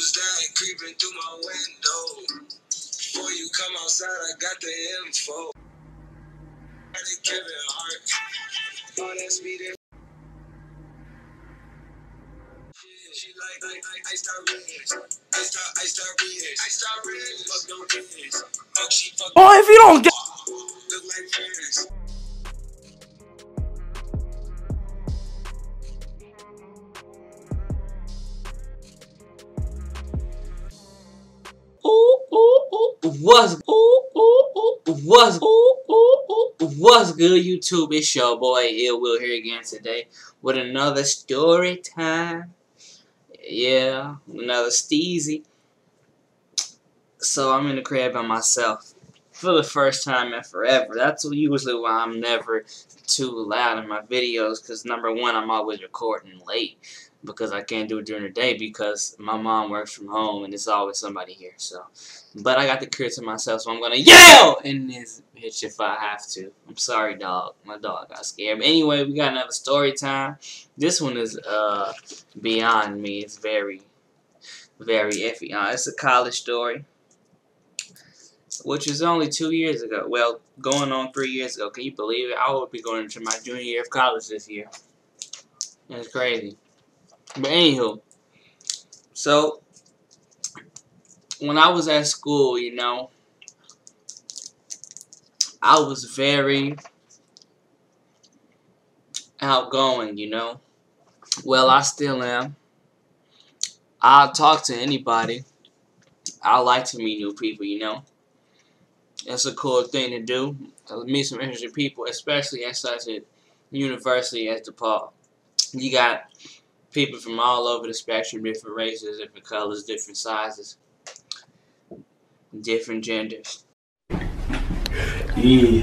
Who's that creeping through my window? Before you come outside, I got the info. Kevin Hart. On that speed. She like iced out rings. Iced out rings. Iced out rings. Fuck no rings. Fuck she fuck. Oh, if you don't get. Look like friends. What's good, YouTube? It's your boy Ill Will here again today with another story time. Yeah, another steezy. So I'm in the crib by myself for the first time in forever. That's usually why I'm never too loud in my videos, because number one, I'm always recording late because I can't do it during the day because my mom works from home and there's always somebody here. So, but I got the crib to myself, so I'm gonna yell in this bitch if I have to. I'm sorry, dog. My dog got scared. But anyway, we got another story time. This one is beyond me. It's very, very iffy. It's a college story, which is only 2 years ago. Well, going on 3 years ago. Can you believe it? I will be going into my junior year of college this year. It's crazy. But anywho, so when I was at school, you know, I was very outgoing, you know. Well, I still am. I'll talk to anybody. I like to meet new people, you know. It's a cool thing to do. Meet some interesting people, especially at such a university as DePaul. You got people from all over the spectrum, different races, different colors, different sizes, different genders. Yeah.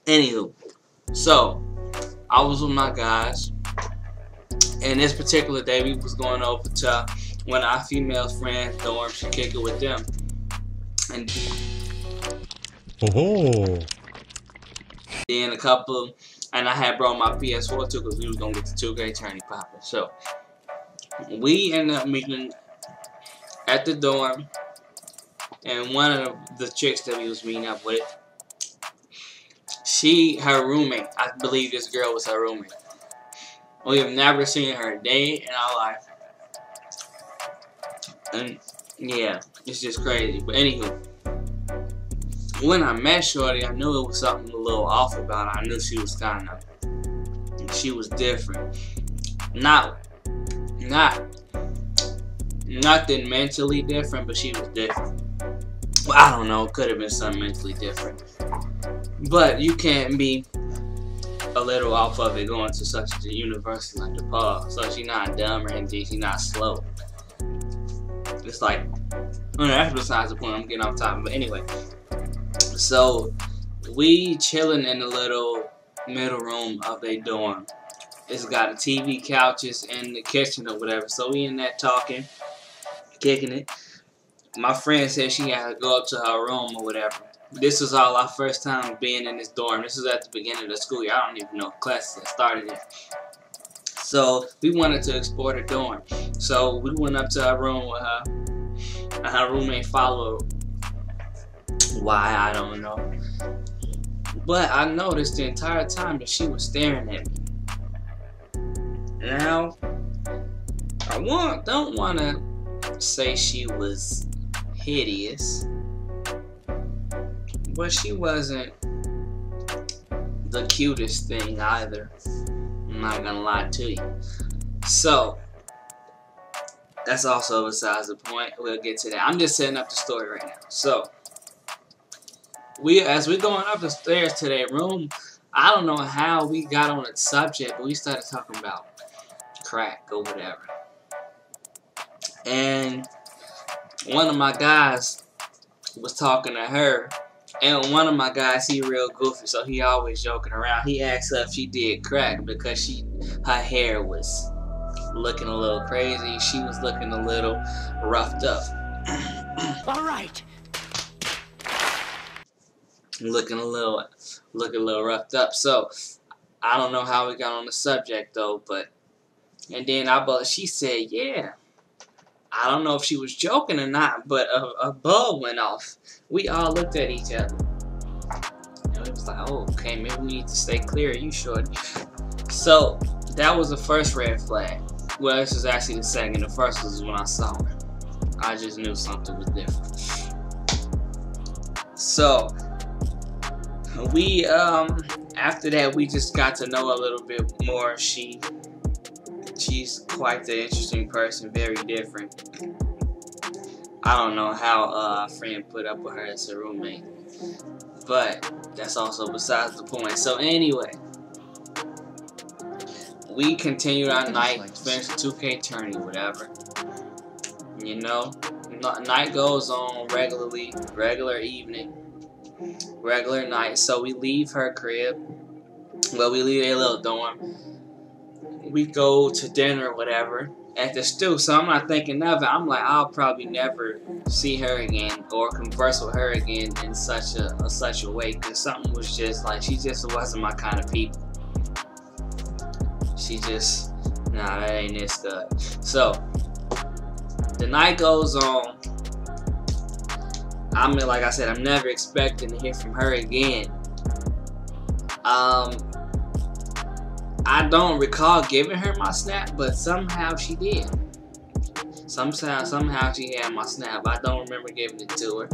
Anywho, so I was with my guys, and this particular day we was going over to one of our female friends' dorms to kick it with them. And then and I had brought my PS4 too because we was gonna get the 2K tourney popping. So we ended up meeting at the dorm, and one of the chicks that we was meeting up with, her roommate, I believe this girl was her roommate. We have never seen her a day in our life, and yeah, it's just crazy. But anywho, when I met Shorty, I knew it was something a little off about her. I knew she was she was different. Nothing mentally different, but she was different. Well, I don't know, could have been something mentally different. But you can't be a little off of it going to such a university like DePaul. So she's not dumb or anything, she's not slow. It's like, that's besides the point, I'm getting off topic. But anyway. So we chilling in the little middle room of a dorm. It's got a TV, couches, and the kitchen or whatever. So we in there talking, kicking it. My friend said she had to go up to her room or whatever. This was all our first time being in this dorm. This was at the beginning of the school year. I don't even know if classes had started yet. So we wanted to explore the dorm. So we went up to her room with her. And her roommate followed. Why, I don't know. But I noticed the entire time that she was staring at me. Now, I don't want to say she was hideous, but she wasn't the cutest thing either. I'm not gonna lie to you. So, that's also besides the point. We'll get to that. I'm just setting up the story right now. So, as we're going up the stairs to that room, I don't know how we got on the subject, but we started talking about crack or whatever. And one of my guys was talking to her, and one of my guys, he real goofy, so he always joking around. He asked her if she did crack because her hair was looking a little crazy. She was looking a little roughed up. All right. Looking a little roughed up. So I don't know how we got on the subject though, but and then she said, yeah, I don't know if she was joking or not, but a bulb went off. We all looked at each other. And it was like, oh, okay, maybe we need to stay clear. You should. So that was the first red flag. Well, this was actually the second. The first was when I saw her. I just knew something was different. So we after that we just got to know a little bit more. She's quite the interesting person, very different. I don't know how a friend put up with her as a roommate, but that's also besides the point. So anyway, we continued our night, finished the 2K tourney, whatever. You know, night goes on regularly, regular evening, regular night. So we leave her crib. Well, we leave a little dorm. We go to dinner or whatever at the stew. So I'm not thinking of it. I'm like, I'll probably never see her again or converse with her again in such a way, because something was just like, she just wasn't my kind of people. She just, nah, that ain't this good. So the night goes on. I mean, like I said, I'm never expecting to hear from her again. I don't recall giving her my snap, but somehow she did. Somehow she had my snap. I don't remember giving it to her.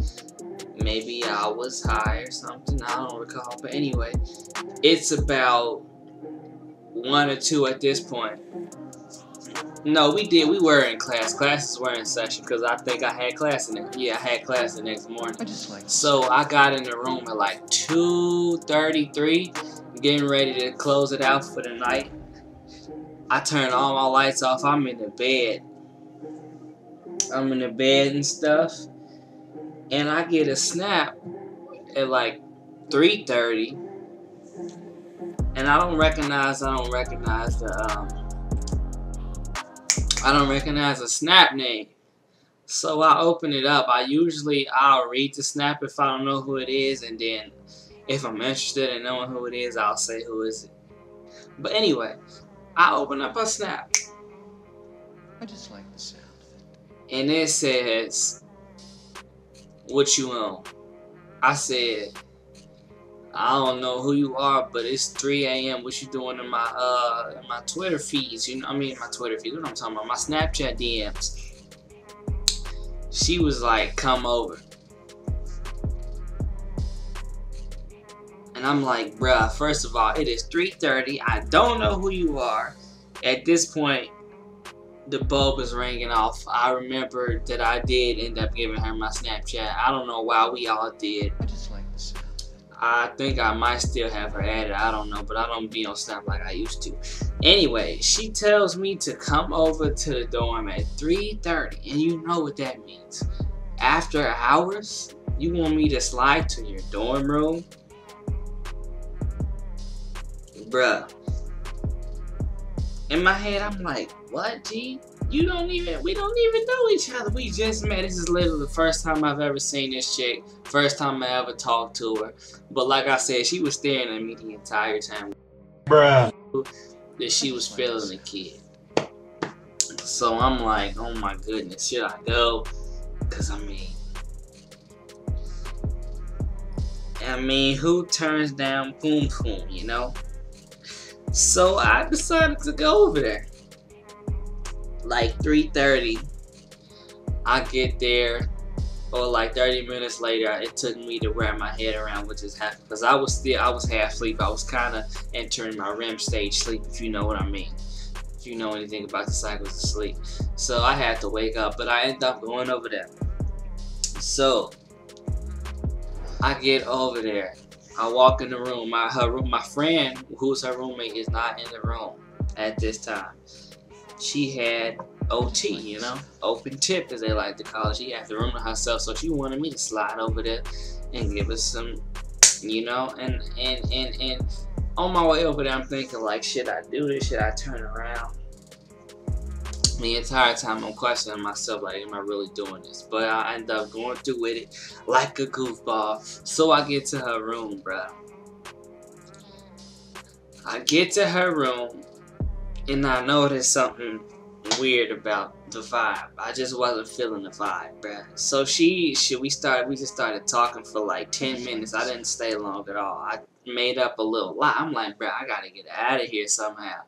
Maybe I was high or something. I don't recall. But anyway, it's about 1 or 2 at this point. No, we were in class. Classes were in session because I think I had class in it. Yeah, I had class the next morning. So I got in the room at like 2:33, getting ready to close it out for the night. I turned all my lights off. I'm in the bed. I'm in the bed and stuff. And I get a snap at like 3:30. And I don't recognize the snap name. So I open it up. I'll read the snap if I don't know who it is, and then if I'm interested in knowing who it is, I'll say who is it. But anyway, I open up a snap. I just like the sound of it. And it says, "What you on?" I said, "I don't know who you are, but it's 3 a.m. What you doing in my Twitter feeds?" You know, my Twitter feeds. What I'm talking about? My Snapchat DMs. She was like, "Come over." And I'm like, bruh, first of all, it is 3:30. I don't know who you are. At this point, the bulb is ringing off. I remember that I did end up giving her my Snapchat. I don't know why we all did. I just like the sound. I think I might still have her added. I don't know, but I don't be on Snap like I used to. Anyway, she tells me to come over to the dorm at 3:30, and you know what that means. After hours, you want me to slide to your dorm room? Bruh. In my head, I'm like, what, G? We don't even know each other. We just met. This is literally the first time I've ever seen this chick. First time I ever talked to her. But like I said, she was staring at me the entire time. Bruh. That she was feeling the kid. So I'm like, oh my goodness, should I go? Cause I mean, who turns down Poom Poom, you know? So I decided to go over there. Like 3:30, I get there, or like 30 minutes later, it took me to wrap my head around what just happened. Because I was half asleep. I was kind of entering my REM stage sleep, if you know what I mean. If you know anything about the cycles of sleep. So I had to wake up, but I ended up going over there. So I get over there. I walk in the room. My friend, who's her roommate, is not in the room at this time. She had OT, you know, open tip as they like to call it. She had the room to herself, so she wanted me to slide over there and give us some, you know, and on my way over there, I'm thinking like, should I do this? Should I turn around? The entire time I'm questioning myself, like, am I really doing this? But I end up going through with it like a goofball. So I get to her room, bruh. I get to her room, and I notice something weird about the vibe. I just wasn't feeling the vibe, bruh. So we just started talking for like 10 minutes. I didn't stay long at all. I made up a little lie. I'm like, bruh, I gotta get out of here somehow.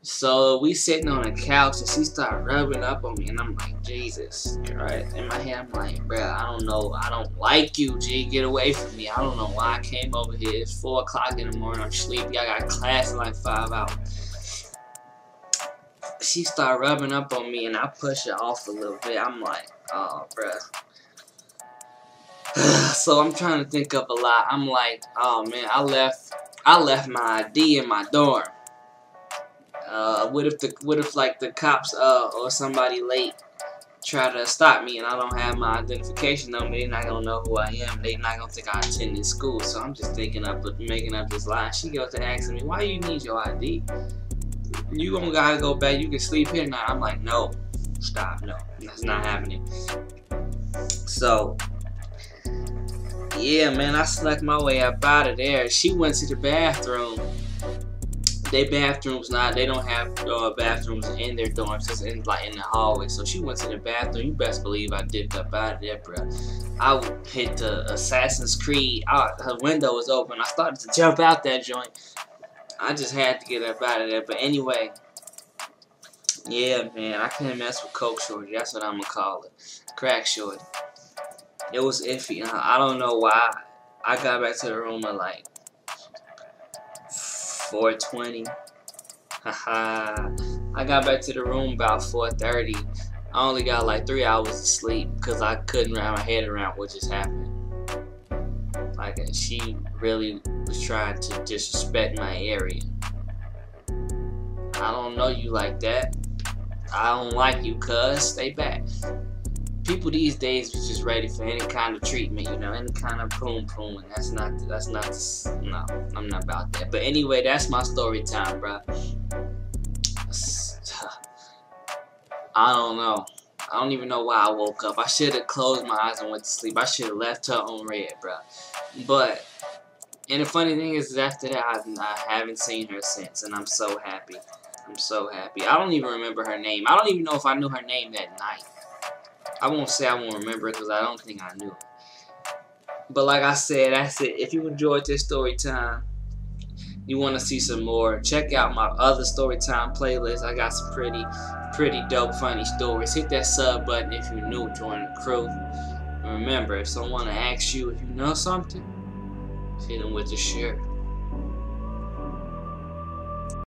So we sitting on a couch and she started rubbing up on me and I'm like, Jesus, right? In my head I'm like, bruh, I don't know, I don't like you, G, get away from me. I don't know why I came over here. It's 4 o'clock in the morning, I'm sleepy, I got class in like 5 hours. She started rubbing up on me and I pushed her off a little bit. I'm like, oh, bruh. So I'm trying to think of a lot. I'm like, oh man, I left my ID in my dorm. What if like the cops or somebody late try to stop me and I don't have my identification number? They're not gonna know who I am. They're not gonna think I attended school. So I'm just making up this lie. She goes to asking me, why you need your ID? You don't gotta go back. You can sleep here now. I'm like, no, stop, no, that's not happening. So yeah, man, I snuck my way up out of there. She went to the bathroom. They don't have bathrooms in their dorms, just in the hallway. So she went to the bathroom. You best believe I dipped up out of there, bro. I hit the Assassin's Creed. Her window was open. I started to jump out that joint. I just had to get up out of there. But anyway, yeah, man, I couldn't mess with Coke Shorty. That's what I'm gonna call it, Crack Shorty. It was iffy. I don't know why. I got back to the room at like 4:20. Haha. I got back to the room about 4:30. I only got like 3 hours of sleep because I couldn't wrap my head around what just happened. Like, she really was trying to disrespect my area. I don't know you like that. I don't like you, cuz. Stay back. People these days is just ready for any kind of treatment, you know, any kind of poom, and no, I'm not about that. But anyway, that's my story time, bro. I don't know. I don't even know why I woke up. I should have closed my eyes and went to sleep. I should have left her on red, bro. But, and the funny thing is after that, I haven't seen her since, and I'm so happy. I'm so happy. I don't even remember her name. I don't even know if I knew her name that night. I won't say I won't remember it because I don't think I knew it. But like I said, that's it. If you enjoyed this story time, you want to see some more, check out my other story time playlist. I got some pretty dope, funny stories. Hit that sub button if you're new, join the crew. And remember, if someone asks you if you know something, hit them with the share.